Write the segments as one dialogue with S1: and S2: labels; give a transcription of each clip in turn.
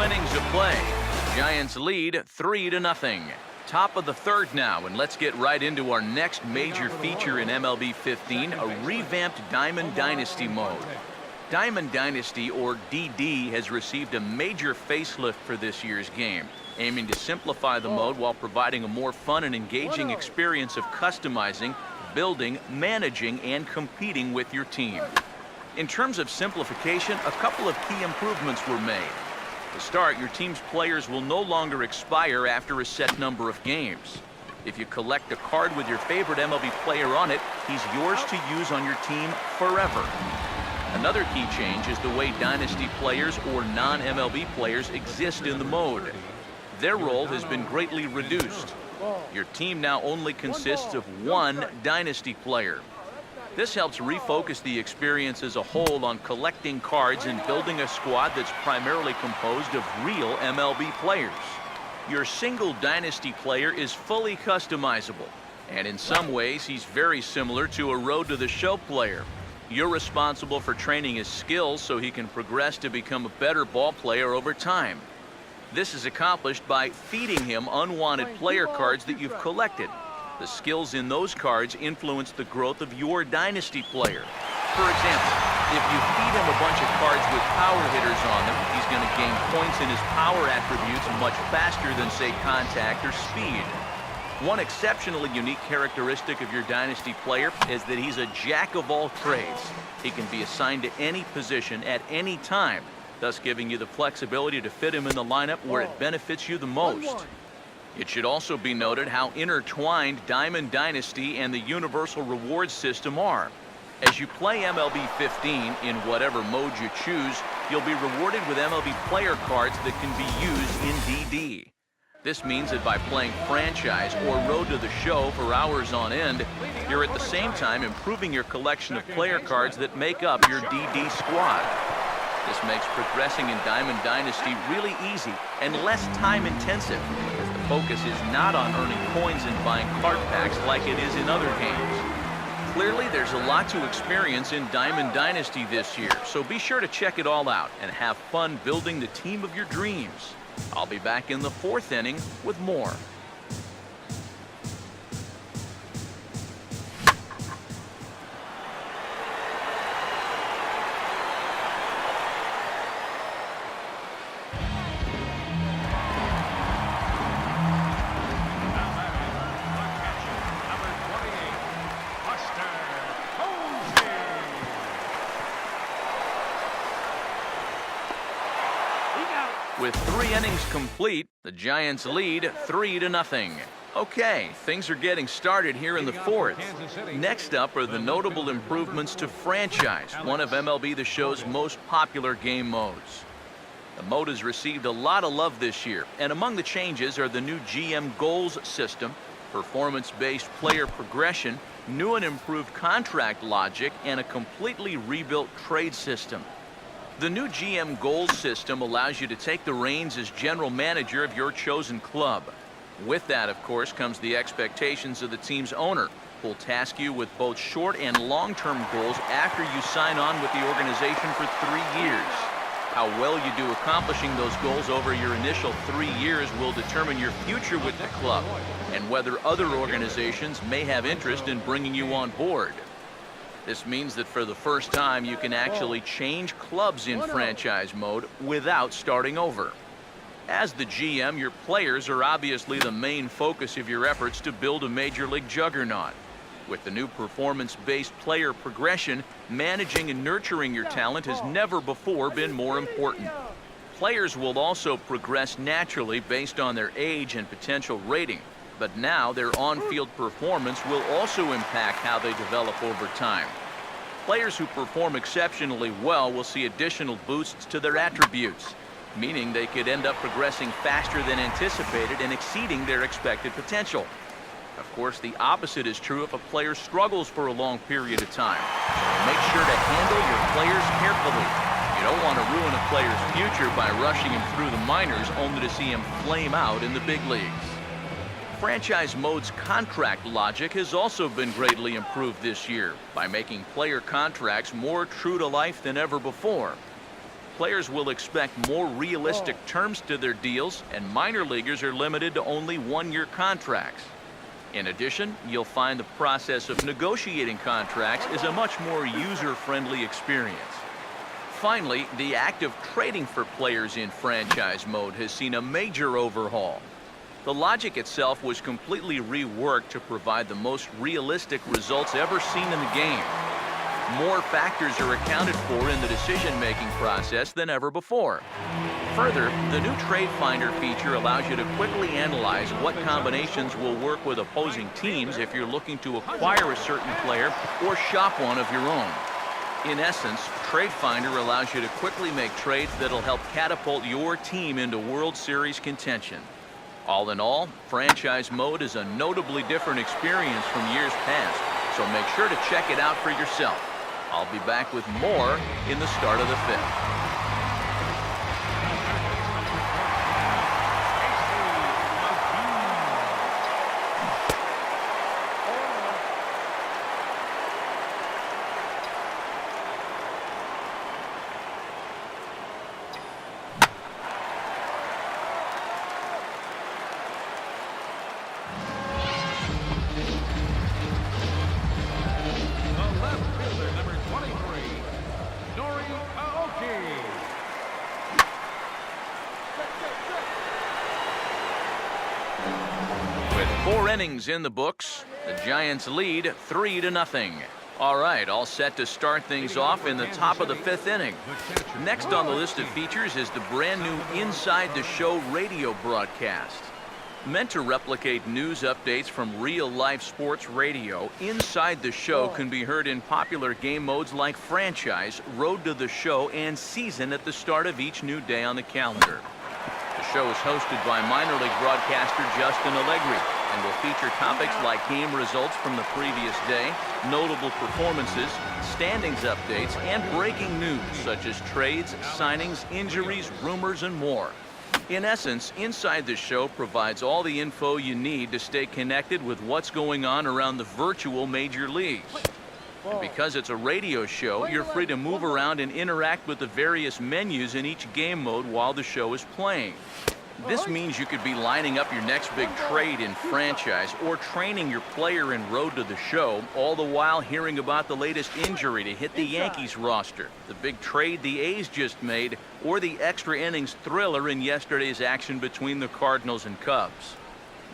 S1: Innings of play. Giants lead 3-0. Top of the third now, and let's get right into our next major feature in MLB 15, a revamped Diamond Dynasty mode. Diamond Dynasty, or DD, has received a major facelift for this year's game, aiming to simplify the mode while providing a more fun and engaging experience of customizing, building, managing, and competing with your team. In terms of simplification, a couple of key improvements were made. To start, your team's players will no longer expire after a set number of games. If you collect a card with your favorite MLB player on it, he's yours to use on your team forever. Another key change is the way Dynasty players or non-MLB players exist in the mode. Their role has been greatly reduced. Your team now only consists of one Dynasty player. This helps refocus the experience as a whole on collecting cards and building a squad that's primarily composed of real MLB players. Your single Dynasty player is fully customizable, and in some ways he's very similar to a Road to the Show player. You're responsible for training his skills so he can progress to become a better ball player over time. This is accomplished by feeding him unwanted player cards that you've collected. The skills in those cards influence the growth of your Dynasty player. For example, if you feed him a bunch of cards with power hitters on them, he's going to gain points in his power attributes much faster than, say, contact or speed. One exceptionally unique characteristic of your Dynasty player is that he's a jack of all trades. He can be assigned to any position at any time, thus giving you the flexibility to fit him in the lineup where it benefits you the most. It should also be noted how intertwined Diamond Dynasty and the Universal Rewards system are. As you play MLB 15 in whatever mode you choose, you'll be rewarded with MLB player cards that can be used in DD. This means that by playing Franchise or Road to the Show for hours on end, you're at the same time improving your collection of player cards that make up your DD squad. This makes progressing in Diamond Dynasty really easy and less time intensive, because the focus is not on earning coins and buying card packs like it is in other games. Clearly, there's a lot to experience in Diamond Dynasty this year, so be sure to check it all out and have fun building the team of your dreams. I'll be back in the fourth inning with more. With 3 innings complete, the Giants lead 3-0. Okay, things are getting started here in the fourth. Next up are the notable improvements to Franchise, one of MLB The Show's most popular game modes. The mode has received a lot of love this year, and among the changes are the new GM goals system, performance-based player progression, new and improved contract logic, and a completely rebuilt trade system. The new GM goals system allows you to take the reins as general manager of your chosen club. With that, of course, comes the expectations of the team's owner, who will task you with both short and long-term goals after you sign on with the organization for 3 years. How well you do accomplishing those goals over your initial 3 years will determine your future with the club and whether other organizations may have interest in bringing you on board. This means that for the first time, you can actually change clubs in Franchise mode without starting over. As the GM, your players are obviously the main focus of your efforts to build a major league juggernaut. With the new performance-based player progression, managing and nurturing your talent has never before been more important. Players will also progress naturally based on their age and potential rating, but now their on-field performance will also impact how they develop over time. Players who perform exceptionally well will see additional boosts to their attributes, meaning they could end up progressing faster than anticipated and exceeding their expected potential. Of course, the opposite is true if a player struggles for a long period of time. Make sure to handle your players carefully. You don't want to ruin a player's future by rushing him through the minors only to see him flame out in the big leagues. Franchise mode's contract logic has also been greatly improved this year by making player contracts more true to life than ever before. Players will expect more realistic terms to their deals, and minor leaguers are limited to only one-year contracts. In addition, you'll find the process of negotiating contracts is a much more user-friendly experience. Finally, the act of trading for players in franchise mode has seen a major overhaul. The logic itself was completely reworked to provide the most realistic results ever seen in the game. More factors are accounted for in the decision-making process than ever before. Further, the new Trade Finder feature allows you to quickly analyze what combinations will work with opposing teams if you're looking to acquire a certain player or shop one of your own. In essence, Trade Finder allows you to quickly make trades that'll help catapult your team into World Series contention. All in all, franchise mode is a notably different experience from years past, so make sure to check it out for yourself. I'll be back with more in the start of the fifth. With 4 innings in the books, the Giants lead 3-0. All right, all set to start things off in the top of the 5th inning. Next on the list of features is the brand new Inside the Show radio broadcast. Meant to replicate news updates from real-life sports radio, Inside the Show can be heard in popular game modes like Franchise, Road to the Show, and Season at the start of each new day on the calendar. The show is hosted by minor league broadcaster Justin Allegri and will feature topics like game results from the previous day, notable performances, standings updates, and breaking news such as trades, signings, injuries, rumors, and more. In essence, Inside the Show provides all the info you need to stay connected with what's going on around the virtual major leagues. And because it's a radio show, you're free to move around and interact with the various menus in each game mode while the show is playing. This means you could be lining up your next big trade in Franchise or training your player in Road to the Show, all the while hearing about the latest injury to hit the Yankees roster, the big trade the A's just made, or the extra innings thriller in yesterday's action between the Cardinals and Cubs.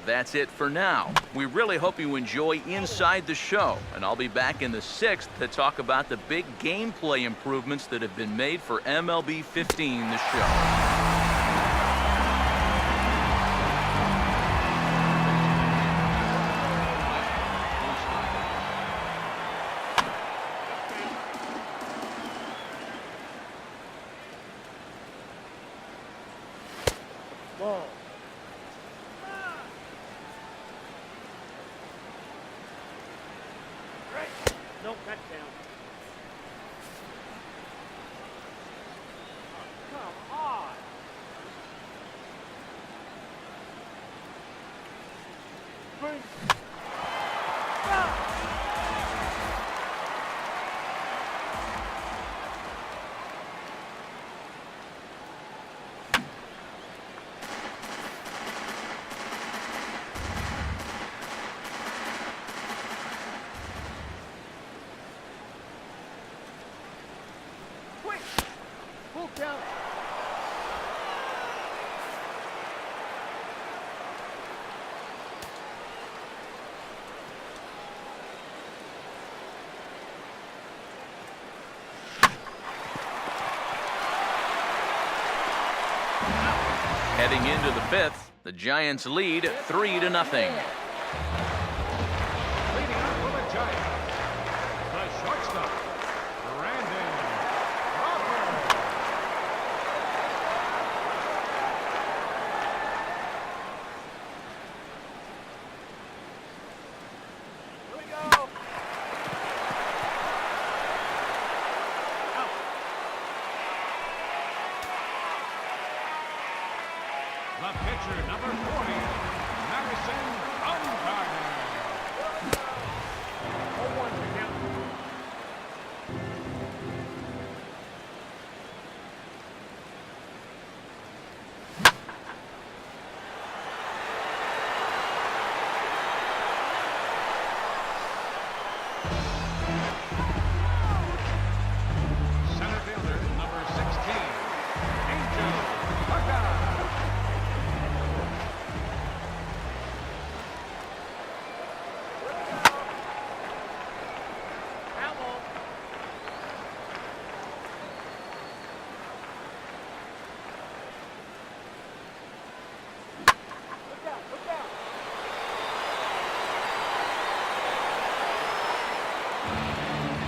S1: That's it for now. We really hope you enjoy Inside the Show, and I'll be back in the 6th to talk about the big gameplay improvements that have been made for MLB 15, the show.
S2: Nope, that's down. Come on. Bring. Full count.
S1: Heading into the fifth, the Giants lead 3-0.
S3: Leading up for the Giants, the shortstop, Brandon Crawford.
S2: Here we go.
S3: The pitcher, number 40, Madison Bumgarner.
S2: 0-1 to count.
S3: Center fielder, number 16, Angel Parker.
S2: Outlaw. Look out, look out.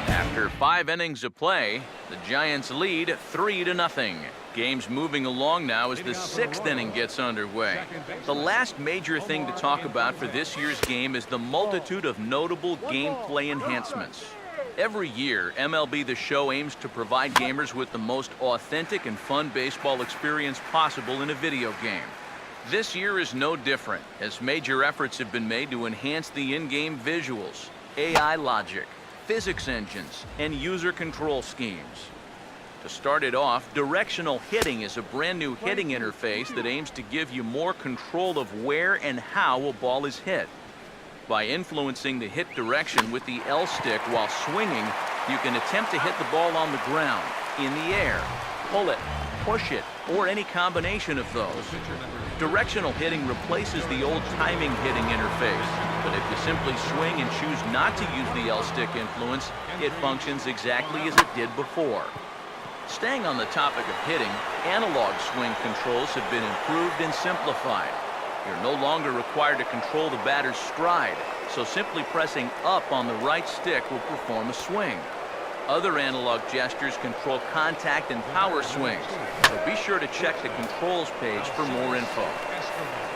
S1: After 5 innings of play, the Giants lead 3-0. Game's moving along now as the 6th inning gets underway. The last major thing to talk about for this year's game is the multitude of notable gameplay enhancements. Every year, MLB The Show aims to provide gamers with the most authentic and fun baseball experience possible in a video game. This year is no different, as major efforts have been made to enhance the in-game visuals, AI logic, physics engines, and user control schemes. To start it off, directional hitting is a brand new hitting interface that aims to give you more control of where and how a ball is hit. By influencing the hit direction with the L stick while swinging, you can attempt to hit the ball on the ground, in the air, pull it, push it, or any combination of those. Directional hitting replaces the old timing hitting interface, but if you simply swing and choose not to use the L stick influence, it functions exactly as it did before. Staying on the topic of hitting, analog swing controls have been improved and simplified. You're no longer required to control the batter's stride, so simply pressing up on the right stick will perform a swing. Other analog gestures control contact and power swings, so be sure to check the controls page for more info.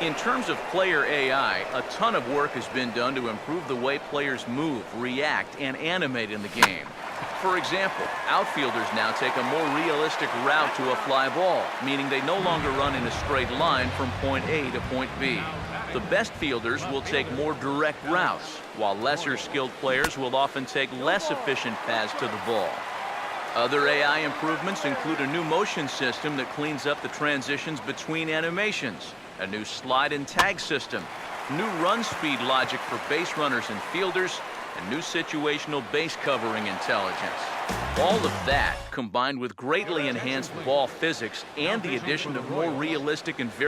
S1: In terms of player AI, a ton of work has been done to improve the way players move, react, and animate in the game. For example, outfielders now take a more realistic route to a fly ball, meaning they no longer run in a straight line from point A to point B. The best fielders will take more direct routes, while lesser skilled players will often take less efficient paths to the ball. Other AI improvements include a new motion system that cleans up the transitions between animations, a new slide and tag system, new run speed logic for base runners and fielders, and new situational base covering intelligence. All of that, combined with greatly enhanced ball physics and the addition of more realistic and